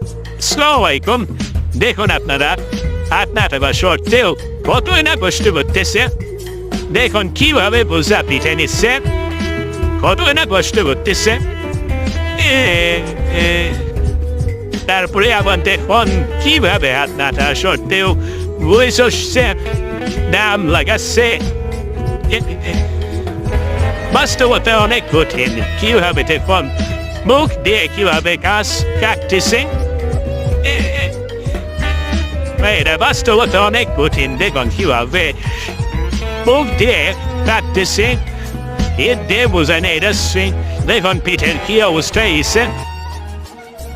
আসসালামু আলাইকুম। দেখুন আপনারা, আপনার বা সত্ত্বেও কতই না কষ্ট করতেছে। দেখুন কিভাবে বোঝা পিঠে নিচ্ছে, কতই না কষ্ট করতেছে। এ, এ, তারপরে আবার দেখুন কিভাবে হাত না থাকা সত্ত্বেও বসে দাম লাগাচ্ছে। বাস্তবতা অনেক কঠিন। কিভাবে দেখুন মুখ দিয়ে কিভাবে গাছ কাটতেছে। এটা বাস্তবতা অনেক কঠিন। দেখুন কিভাবে মুখ দিয়ে কাটতেছে, এর দিয়ে বোঝায় না এটা দেখুন পিঠের কি অবস্থা হয়েছে।